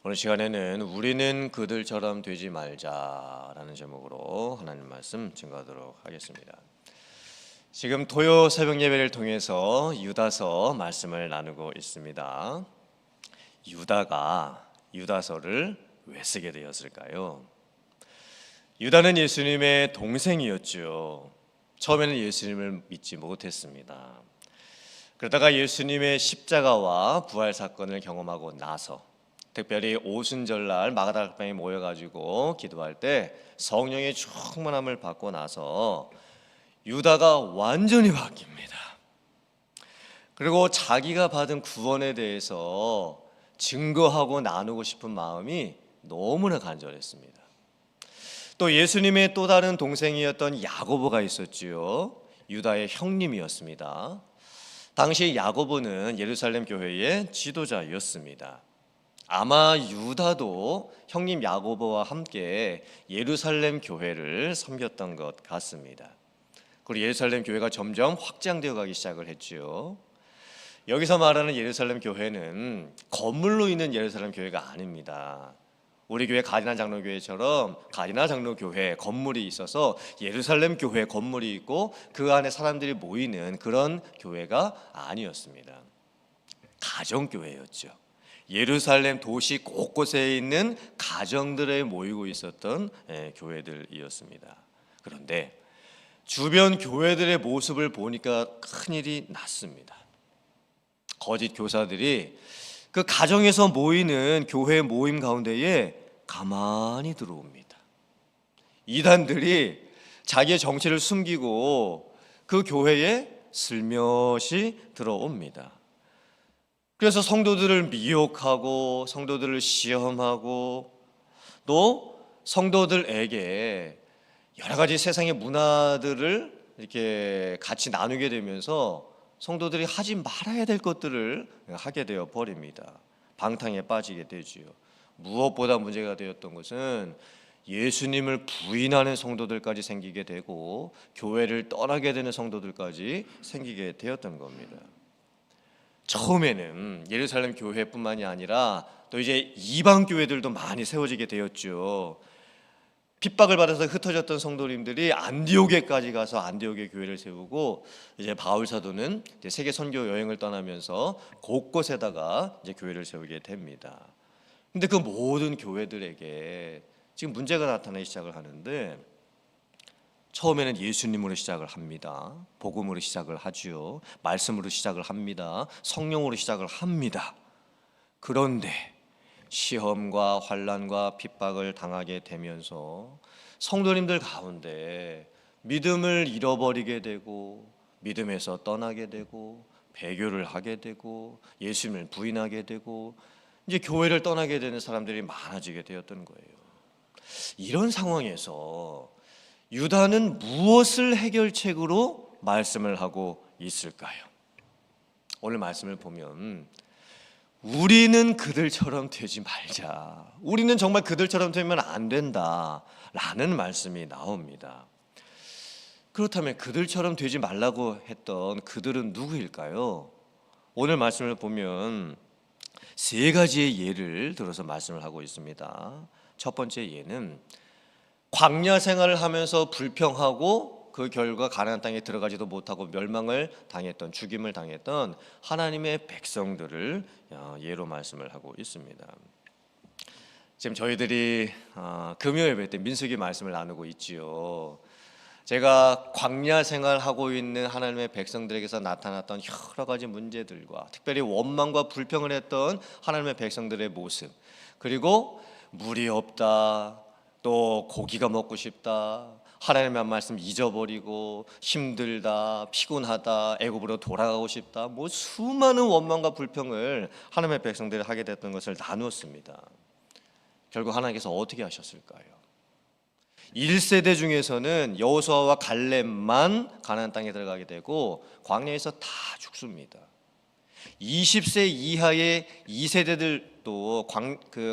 오늘 시간에는 우리는 그들처럼 되지 말자라는 제목으로 하나님 말씀 증거하도록 하겠습니다. 지금 토요 새벽 예배를 통해서 유다서 말씀을 나누고 있습니다. 유다가 유다서를 왜 쓰게 되었을까요? 유다는 예수님의 동생이었죠. 처음에는 예수님을 믿지 못했습니다. 그러다가 예수님의 십자가와 부활 사건을 경험하고 나서, 특별히 오순절날 마가다락방에 모여가지고 기도할 때 성령의 충만함을 받고 나서 유다가 완전히 바뀝니다. 그리고 자기가 받은 구원에 대해서 증거하고 나누고 싶은 마음이 너무나 간절했습니다. 또 예수님의 또 다른 동생이었던 야고보가 있었지요. 유다의 형님이었습니다. 당시 야고보는 예루살렘 교회의 지도자였습니다. 아마 유다도 형님 야고보와 함께 예루살렘 교회를 섬겼던 것 같습니다. 그리고 예루살렘 교회가 점점 확장되어 가기 시작을 했지요. 여기서 말하는 예루살렘 교회는 건물로 있는 예루살렘 교회가 아닙니다. 우리 교회 가디나 장로교회처럼 가디나 장로교회 건물이 있어서 예루살렘 교회 건물이 있고 그 안에 사람들이 모이는 그런 교회가 아니었습니다. 가정교회였죠. 예루살렘 도시 곳곳에 있는 가정들에 모이고 있었던 교회들이었습니다. 그런데 주변 교회들의 모습을 보니까 큰일이 났습니다. 거짓 교사들이 그 가정에서 모이는 교회 모임 가운데에 가만히 들어옵니다. 이단들이 자기의 정체를 숨기고 그 교회에 슬며시 들어옵니다. 그래서 성도들을 미혹하고 성도들을 시험하고 또 성도들에게 여러 가지 세상의 문화들을 이렇게 같이 나누게 되면서 성도들이 하지 말아야 될 것들을 하게 되어 버립니다. 방탕에 빠지게 되지요. 무엇보다 문제가 되었던 것은 예수님을 부인하는 성도들까지 생기게 되고 교회를 떠나게 되는 성도들까지 생기게 되었던 겁니다. 처음에는 예루살렘 교회뿐만이 아니라 또 이제 이방 교회들도 많이 세워지게 되었죠. 핍박을 받아서 흩어졌던 성도님들이 안디옥에까지 가서 안디옥의 교회를 세우고, 이제 바울 사도는 이제 세계 선교 여행을 떠나면서 곳곳에다가 이제 교회를 세우게 됩니다. 근데 그 모든 교회들에게 지금 문제가 나타나기 시작을 하는데, 처음에는 예수님으로 시작을 합니다. 복음으로 시작을 하지요. 말씀으로 시작을 합니다. 성령으로 시작을 합니다. 그런데 시험과 환난과 핍박을 당하게 되면서 성도님들 가운데 믿음을 잃어버리게 되고 믿음에서 떠나게 되고 배교를 하게 되고 예수님을 부인하게 되고 이제 교회를 떠나게 되는 사람들이 많아지게 되었던 거예요. 이런 상황에서 유다는 무엇을 해결책으로 말씀을 하고 있을까요? 오늘 말씀을 보면 우리는 그들처럼 되지 말자, 우리는 정말 그들처럼 되면 안 된다 라는 말씀이 나옵니다. 그렇다면 그들처럼 되지 말라고 했던 그들은 누구일까요? 오늘 말씀을 보면 세 가지의 예를 들어서 말씀을 하고 있습니다. 첫 번째 예는 광야 생활을 하면서 불평하고 그 결과 가나안 땅에 들어가지도 못하고 멸망을 당했던, 죽임을 당했던 하나님의 백성들을 예로 말씀을 하고 있습니다. 지금 저희들이 금요 예배 때 민수기 말씀을 나누고 있지요. 제가 광야 생활하고 있는 하나님의 백성들에게서 나타났던 여러 가지 문제들과 특별히 원망과 불평을 했던 하나님의 백성들의 모습, 그리고 물이 없다, 또 고기가 먹고 싶다, 하나님의 말씀 잊어버리고 힘들다, 피곤하다, 애굽으로 돌아가고 싶다, 뭐 수많은 원망과 불평을 하나님의 백성들이 하게 됐던 것을 나누었습니다. 결국 하나님께서 어떻게 하셨을까요? 1세대 중에서는 여호수아와 갈렙만 가나안 땅에 들어가게 되고 광야에서 다 죽습니다. 20세 이하의 2세대들도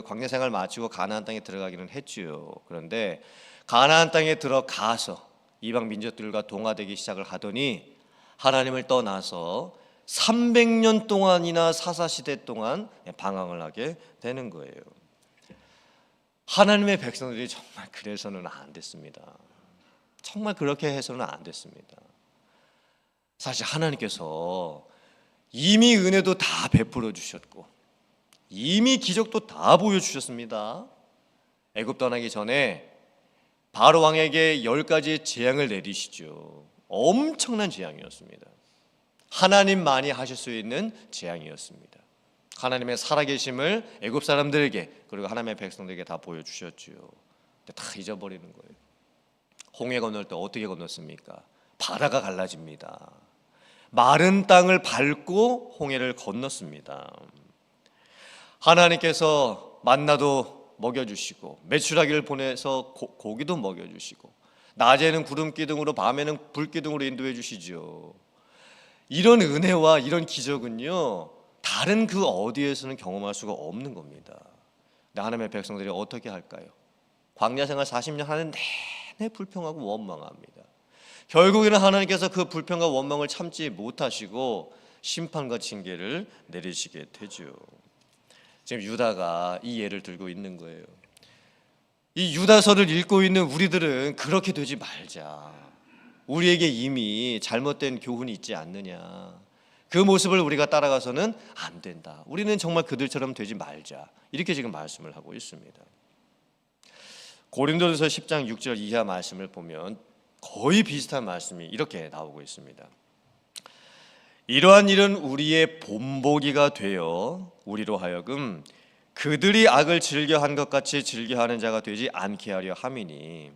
광야 생활 마치고 가나안 땅에 들어가기는 했지요. 그런데 가나안 땅에 들어가서 이방 민족들과 동화되기 시작을 하더니 하나님을 떠나서 300년 동안이나 사사시대 동안 방황을 하게 되는 거예요. 하나님의 백성들이 정말 그래서는 안 됐습니다. 정말 그렇게 해서는 안 됐습니다. 사실 하나님께서 이미 은혜도 다 베풀어 주셨고 이미 기적도 다 보여주셨습니다. 애굽 떠나기 전에 바로 왕에게 10가지의 재앙을 내리시죠. 엄청난 재앙이었습니다. 하나님만이 하실 수 있는 재앙이었습니다. 하나님의 살아계심을 애굽 사람들에게 그리고 하나님의 백성들에게 다 보여주셨죠. 근데 다 잊어버리는 거예요. 홍해 건널 때 어떻게 건넜습니까? 바다가 갈라집니다. 마른 땅을 밟고 홍해를 건넜습니다. 하나님께서 만나도 먹여주시고 메추라기를 보내서 고기도 먹여주시고 낮에는 구름 기둥으로 밤에는 불 기둥으로 인도해 주시죠. 이런 은혜와 이런 기적은요 다른 그 어디에서는 경험할 수가 없는 겁니다. 근데 하나님의 백성들이 어떻게 할까요? 광야 생활 40년 하는 내내 불평하고 원망합니다. 결국에는 하나님께서 그 불평과 원망을 참지 못하시고 심판과 징계를 내리시게 되죠. 지금 유다가 이 예를 들고 있는 거예요. 이 유다서를 읽고 있는 우리들은 그렇게 되지 말자. 우리에게 이미 잘못된 교훈이 있지 않느냐. 그 모습을 우리가 따라가서는 안 된다. 우리는 정말 그들처럼 되지 말자. 이렇게 지금 말씀을 하고 있습니다. 고린도전서 10장 6절 이하 말씀을 보면 거의 비슷한 말씀이 이렇게 나오고 있습니다. 이러한 일은 우리의 본보기가 되어 우리로 하여금 그들이 악을 즐겨한 것 같이 즐겨하는 자가 되지 않게 하려 함이니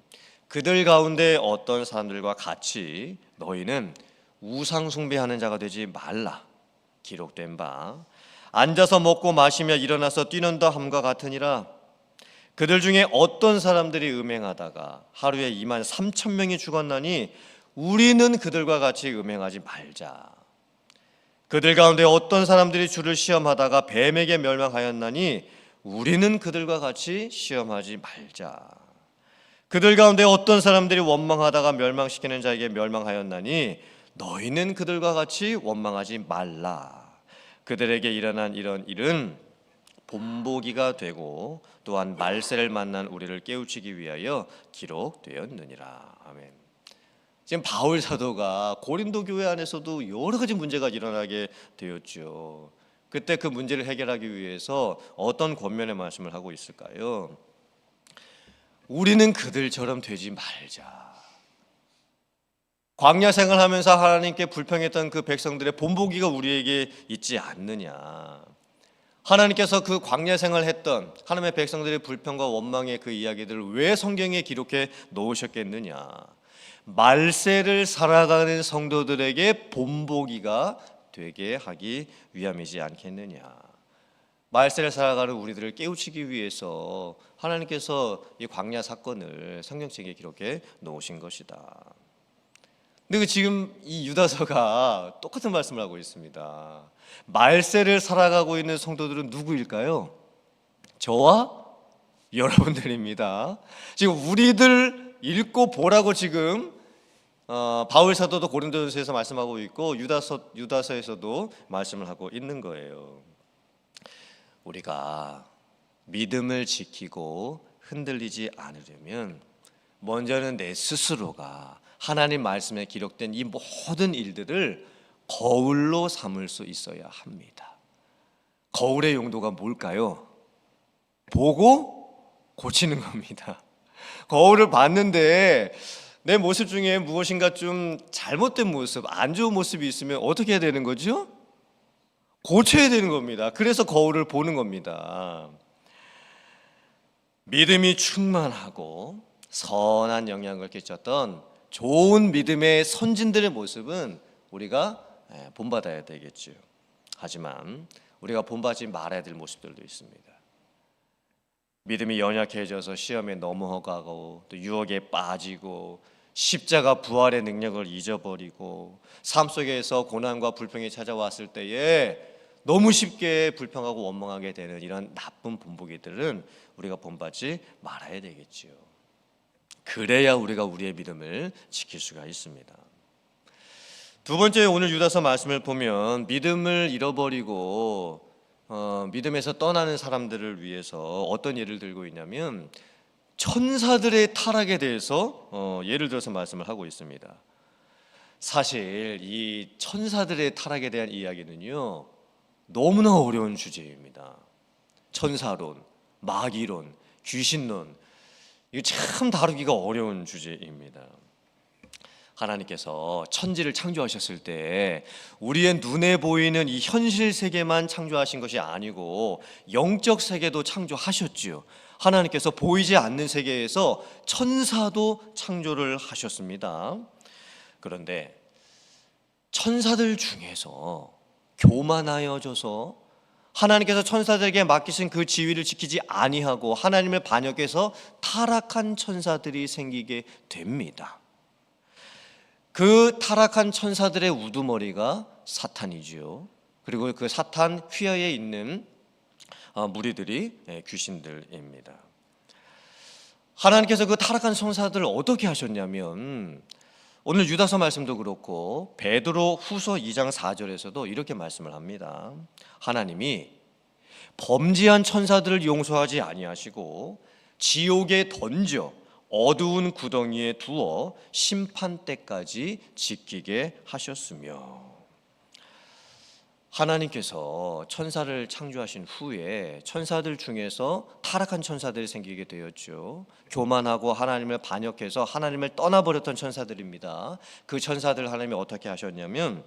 그들 가운데 어떤 사람들과 같이 너희는 우상 숭배하는 자가 되지 말라. 기록된 바 앉아서 먹고 마시며 일어나서 뛰는다 함과 같으니라. 그들 중에 어떤 사람들이 음행하다가 하루에 2만 3천 명이 죽었나니 우리는 그들과 같이 음행하지 말자. 그들 가운데 어떤 사람들이 주를 시험하다가 뱀에게 멸망하였나니 우리는 그들과 같이 시험하지 말자. 그들 가운데 어떤 사람들이 원망하다가 멸망시키는 자에게 멸망하였나니 너희는 그들과 같이 원망하지 말라. 그들에게 일어난 이런 일은 본보기가 되고 또한 말세를 만난 우리를 깨우치기 위하여 기록되었느니라. 아멘. 지금 바울 사도가 고린도 교회 안에서도 여러 가지 문제가 일어나게 되었죠. 그때 그 문제를 해결하기 위해서 어떤 권면의 말씀을 하고 있을까요? 우리는 그들처럼 되지 말자. 광야 생활하면서 하나님께 불평했던 그 백성들의 본보기가 우리에게 있지 않느냐. 하나님께서 그 광야 생활했던 하나님의 백성들의 불평과 원망의 그 이야기들을 왜 성경에 기록해 놓으셨겠느냐. 말세를 살아가는 성도들에게 본보기가 되게 하기 위함이지 않겠느냐. 말세를 살아가는 우리들을 깨우치기 위해서 하나님께서 이 광야 사건을 성경책에 기록해 놓으신 것이다. 근데 지금 이 유다서가 똑같은 말씀을 하고 있습니다. 말세를 살아가고 있는 성도들은 누구일까요? 저와 여러분들입니다. 지금 우리들 읽고 보라고 지금 바울 사도도 고린도전서에서 말씀하고 있고 유다서에서도 말씀을 하고 있는 거예요. 우리가 믿음을 지키고 흔들리지 않으려면 먼저는 내 스스로가 하나님 말씀에 기록된 이 모든 일들을 거울로 삼을 수 있어야 합니다. 거울의 용도가 뭘까요? 보고 고치는 겁니다. 거울을 봤는데 내 모습 중에 무엇인가 좀 잘못된 모습, 안 좋은 모습이 있으면 어떻게 해야 되는 거죠? 고쳐야 되는 겁니다. 그래서 거울을 보는 겁니다. 믿음이 충만하고 선한 영향을 끼쳤던 좋은 믿음의 선진들의 모습은 우리가 본받아야 되겠죠. 하지만 우리가 본받지 말아야 될 모습들도 있습니다. 믿음이 연약해져서 시험에 넘어가고 또 유혹에 빠지고 십자가 부활의 능력을 잊어버리고 삶 속에서 고난과 불평이 찾아왔을 때에 너무 쉽게 불평하고 원망하게 되는 이런 나쁜 본보기들은 우리가 본받지 말아야 되겠죠. 그래야 우리가 우리의 믿음을 지킬 수가 있습니다. 두 번째, 오늘 유다서 말씀을 보면 믿음을 잃어버리고 믿음에서 떠나는 사람들을 위해서 어떤 예를 들고 있냐면 천사들의 타락에 대해서 예를 들어서 말씀을 하고 있습니다. 사실 이 천사들의 타락에 대한 이야기는요, 너무나 어려운 주제입니다. 천사론, 마귀론, 귀신론, 이거 참 다루기가 어려운 주제입니다. 하나님께서 천지를 창조하셨을 때 우리의 눈에 보이는 이 현실 세계만 창조하신 것이 아니고 영적 세계도 창조하셨지요. 하나님께서 보이지 않는 세계에서 천사도 창조를 하셨습니다. 그런데 천사들 중에서 교만하여져서 하나님께서 천사들에게 맡기신 그 지위를 지키지 아니하고 하나님을 반역해서 타락한 천사들이 생기게 됩니다. 그 타락한 천사들의 우두머리가 사탄이지요. 그리고 그 사탄 휘하에 있는 무리들이 귀신들입니다. 하나님께서 그 타락한 천사들을 어떻게 하셨냐면 오늘 유다서 말씀도 그렇고 베드로 후서 2장 4절에서도 이렇게 말씀을 합니다. 하나님이 범죄한 천사들을 용서하지 아니하시고 지옥에 던져 어두운 구덩이에 두어 심판 때까지 지키게 하셨으며, 하나님께서 천사를 창조하신 후에 천사들 중에서 타락한 천사들이 생기게 되었죠. 교만하고 하나님을 반역해서 하나님을 떠나버렸던 천사들입니다. 그 천사들 하나님이 어떻게 하셨냐면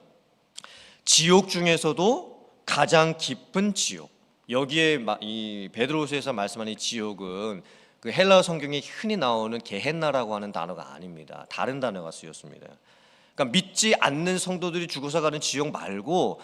지옥 중에서도 가장 깊은 지옥, 여기에 이 베드로후서에서 말씀하는 이 지옥은 그 헬라어 성경에 흔히 나오는 게헨나라고 하는 단어가 아닙니다. 다른 단어가 쓰였습니다. 그러니까 믿지 않는 성도들이 죽어서 가는 지옥 말고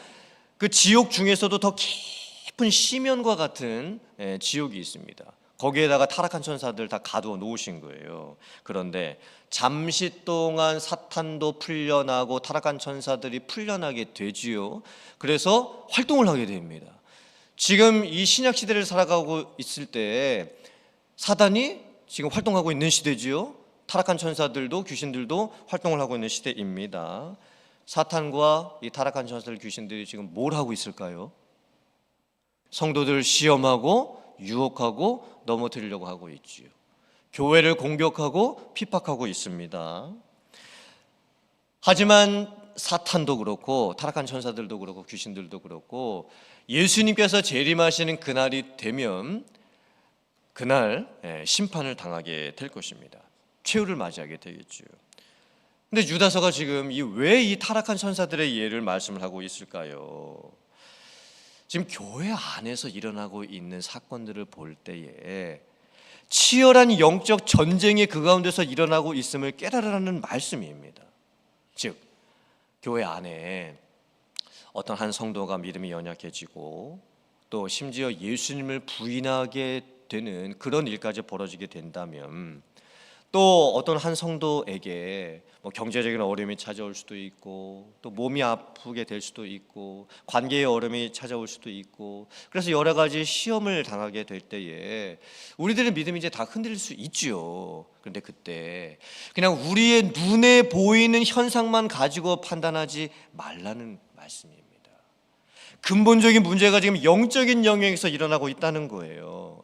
그 지옥 중에서도 더 깊은 심연과 같은 지옥이 있습니다. 거기에다가 타락한 천사들 다 가두어 놓으신 거예요. 그런데 잠시 동안 사탄도 풀려나고 타락한 천사들이 풀려나게 되지요. 그래서 활동을 하게 됩니다. 지금 이 신약 시대를 살아가고 있을 때 사단이 지금 활동하고 있는 시대지요. 타락한 천사들도 귀신들도 활동을 하고 있는 시대입니다. 사탄과 이 타락한 천사들 귀신들이 지금 뭘 하고 있을까요? 성도들 시험하고 유혹하고 넘어뜨리려고 하고 있지요. 교회를 공격하고 핍박하고 있습니다. 하지만 사탄도 그렇고 타락한 천사들도 그렇고 귀신들도 그렇고 예수님께서 재림하시는 그날이 되면 그날 심판을 당하게 될 것입니다. 최후를 맞이하게 되겠죠. 근데 유다서가 지금 왜 이 타락한 천사들의 예를 말씀을 하고 있을까요? 지금 교회 안에서 일어나고 있는 사건들을 볼 때에 치열한 영적 전쟁이 그 가운데서 일어나고 있음을 깨달으라는 말씀입니다. 즉 교회 안에 어떤 한 성도가 믿음이 연약해지고 또 심지어 예수님을 부인하게 되는 그런 일까지 벌어지게 된다면, 또 어떤 한 성도에게 경제적인 어려움이 찾아올 수도 있고 또 몸이 아프게 될 수도 있고 관계의 어려움이 찾아올 수도 있고, 그래서 여러 가지 시험을 당하게 될 때에 우리들의 믿음이 이제 다 흔들릴 수 있지요. 그런데 그때 그냥 우리의 눈에 보이는 현상만 가지고 판단하지 말라는 말씀입니다. 근본적인 문제가 지금 영적인 영역에서 일어나고 있다는 거예요.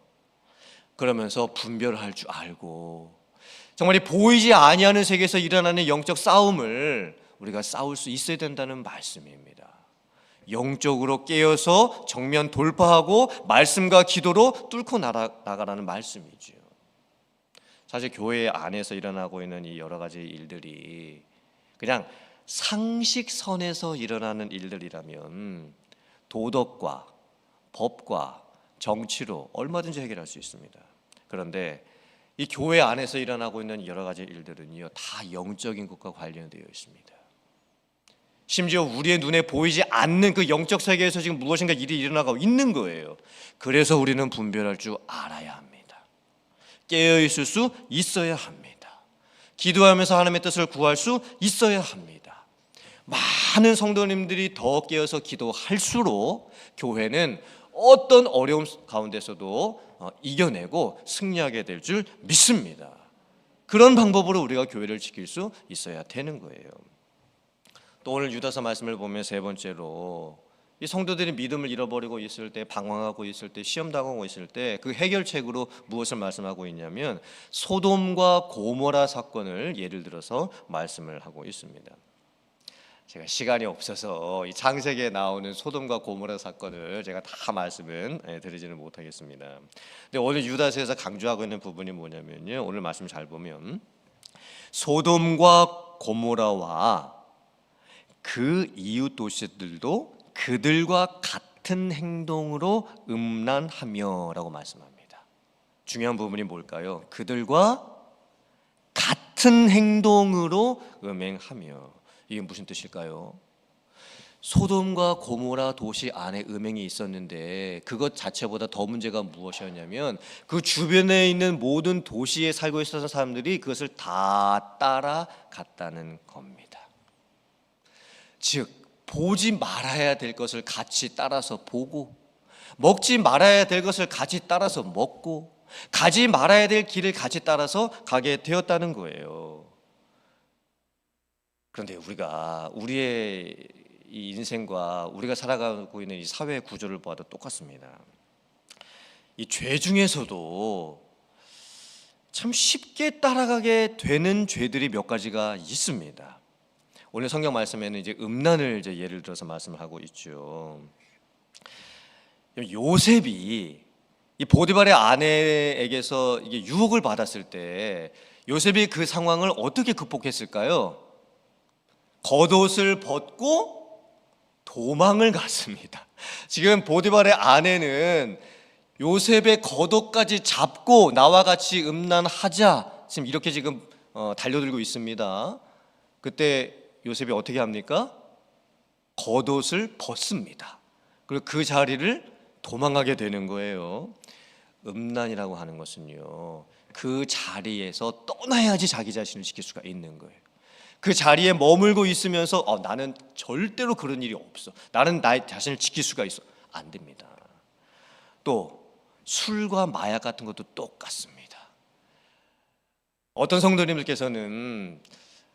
그러면서 분별할 줄 알고 정말 이 보이지 아니하는 세계에서 일어나는 영적 싸움을 우리가 싸울 수 있어야 된다는 말씀입니다. 영적으로 깨어서 정면 돌파하고 말씀과 기도로 뚫고 나가라는 말씀이죠. 사실 교회 안에서 일어나고 있는 이 여러 가지 일들이 그냥 상식선에서 일어나는 일들이라면 도덕과 법과 정치로 얼마든지 해결할 수 있습니다. 그런데 이 교회 안에서 일어나고 있는 여러 가지 일들은요, 다 영적인 것과 관련되어 있습니다. 심지어 우리의 눈에 보이지 않는 그 영적 세계에서 지금 무엇인가 일이 일어나고 있는 거예요. 그래서 우리는 분별할 줄 알아야 합니다. 깨어 있을 수 있어야 합니다. 기도하면서 하나님의 뜻을 구할 수 있어야 합니다. 많은 성도님들이 더 깨어서 기도할수록 교회는 어떤 어려움 가운데서도 이겨내고 승리하게 될 줄 믿습니다. 그런 방법으로 우리가 교회를 지킬 수 있어야 되는 거예요. 또 오늘 유다서 말씀을 보면 세 번째로 이 성도들이 믿음을 잃어버리고 있을 때, 방황하고 있을 때, 시험 당하고 있을 때 그 해결책으로 무엇을 말씀하고 있냐면 소돔과 고모라 사건을 예를 들어서 말씀을 하고 있습니다. 제가 시간이 없어서 이 창세기에 나오는 소돔과 고모라 사건을 제가 다 말씀은 드리지는 못하겠습니다. 근데 오늘 유다서에서 강조하고 있는 부분이 뭐냐면요, 오늘 말씀 잘 보면 소돔과 고모라와 그 이웃 도시들도 그들과 같은 행동으로 음란하며라고 말씀합니다. 중요한 부분이 뭘까요? 그들과 같은 행동으로 음행하며. 이게 무슨 뜻일까요? 소돔과 고모라 도시 안에 음행이 있었는데 그것 자체보다 더 문제가 무엇이었냐면 그 주변에 있는 모든 도시에 살고 있었던 사람들이 그것을 다 따라갔다는 겁니다. 즉 보지 말아야 될 것을 같이 따라서 보고, 먹지 말아야 될 것을 같이 따라서 먹고, 가지 말아야 될 길을 같이 따라서 가게 되었다는 거예요. 그런데 우리의 이 인생과 우리가 살아가고 있는 이 사회 구조를 봐도 똑같습니다. 이 죄 중에서도 참 쉽게 따라가게 되는 죄들이 몇 가지가 있습니다. 오늘 성경 말씀에는 이제 음란을 이제 예를 들어서 말씀하고 있죠. 요셉이 이 보디발의 아내에게서 이게 유혹을 받았을 때 요셉이 그 상황을 어떻게 극복했을까요? 겉옷을 벗고 도망을 갔습니다. 지금 보디발의 아내는 요셉의 겉옷까지 잡고 나와 같이 음란하자 지금 이렇게 지금 달려들고 있습니다. 그때 요셉이 어떻게 합니까? 겉옷을 벗습니다. 그리고 그 자리를 도망가게 되는 거예요. 음란이라고 하는 것은요, 그 자리에서 떠나야지 자기 자신을 지킬 수가 있는 거예요. 그 자리에 머물고 있으면서 나는 절대로 그런 일이 없어, 나는 나의 자신을 지킬 수가 있어, 안 됩니다. 또 술과 마약 같은 것도 똑같습니다. 어떤 성도님들께서는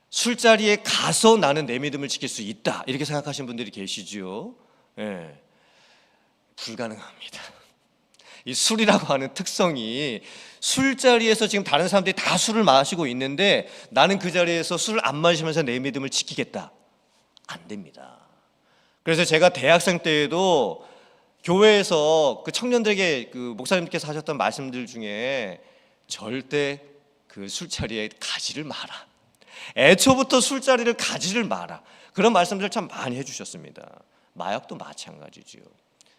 술자리에 가서 나는 내 믿음을 지킬 수 있다 이렇게 생각하시는 분들이 계시죠. 예, 불가능합니다. 이 술이라고 하는 특성이, 술자리에서 지금 다른 사람들이 다 술을 마시고 있는데 나는 그 자리에서 술을 안 마시면서 내 믿음을 지키겠다, 안 됩니다. 그래서 제가 대학생 때에도 교회에서 그 청년들에게 그 목사님께서 하셨던 말씀들 중에 절대 그 술자리에 가지를 마라, 애초부터 술자리를 가지를 마라, 그런 말씀들을 참 많이 해주셨습니다. 마약도 마찬가지지요.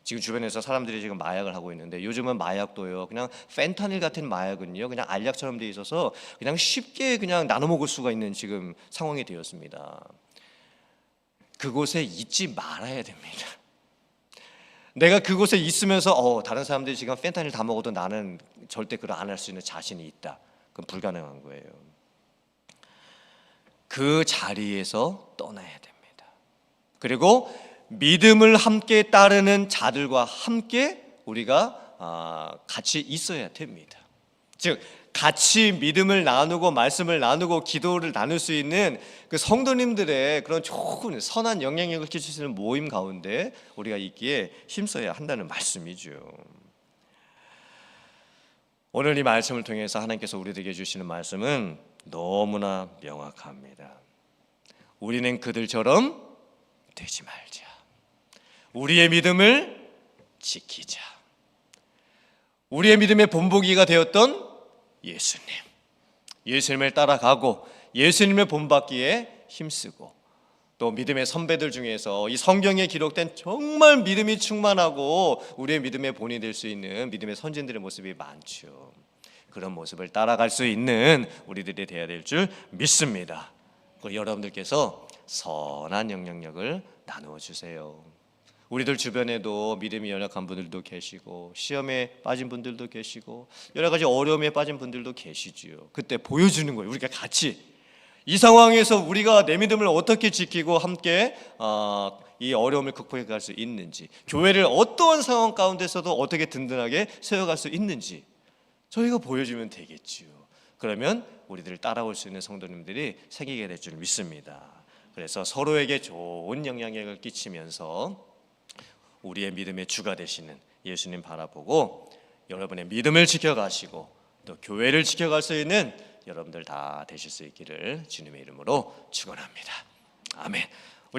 지금 주변에서 사람들이 지금 마약을 하고 있는데 요즘은 마약도요, 그냥 펜타닐 같은 마약은요 그냥 알약처럼 돼 있어서 그냥 쉽게 그냥 나눠 먹을 수가 있는 지금 상황이 되었습니다. 그곳에 있지 말아야 됩니다. 내가 그곳에 있으면서 다른 사람들이 지금 펜타닐 다 먹어도 나는 절대 그걸 안 할 수 있는 자신이 있다, 그건 불가능한 거예요. 그 자리에서 떠나야 됩니다. 그리고 믿음을 함께 따르는 자들과 함께 우리가 같이 있어야 됩니다. 즉 같이 믿음을 나누고 말씀을 나누고 기도를 나눌 수 있는 그 성도님들의 그런 좋은 선한 영향력을 끼칠 수 있는 모임 가운데 우리가 있기에 힘써야 한다는 말씀이죠. 오늘 이 말씀을 통해서 하나님께서 우리에게 주시는 말씀은 너무나 명확합니다. 우리는 그들처럼 되지 말자. 우리의 믿음을 지키자. 우리의 믿음의 본보기가 되었던 예수님을 따라가고 예수님을 본받기에 힘쓰고, 또 믿음의 선배들 중에서 이 성경에 기록된 정말 믿음이 충만하고 우리의 믿음의 본이 될 수 있는 믿음의 선진들의 모습이 많죠. 그런 모습을 따라갈 수 있는 우리들이 되어야 될 줄 믿습니다. 여러분들께서 선한 영향력을 나누어 주세요. 우리들 주변에도 믿음이 연약한 분들도 계시고 시험에 빠진 분들도 계시고 여러 가지 어려움에 빠진 분들도 계시지요. 그때 보여주는 거예요. 우리가 같이 이 상황에서 우리가 내 믿음을 어떻게 지키고 함께 이 어려움을 극복해 갈 수 있는지, 교회를 어떠한 상황 가운데서도 어떻게 든든하게 세워갈 수 있는지 저희가 보여주면 되겠지요. 그러면 우리들을 따라올 수 있는 성도님들이 생기게 될 줄 믿습니다. 그래서 서로에게 좋은 영향력을 끼치면서 우리의 믿음의 주가 되시는 예수님 바라보고 여러분의 믿음을 지켜가시고 또 교회를 지켜갈 수 있는 여러분들 다 되실 수 있기를 주님의 이름으로 축원합니다. 아멘.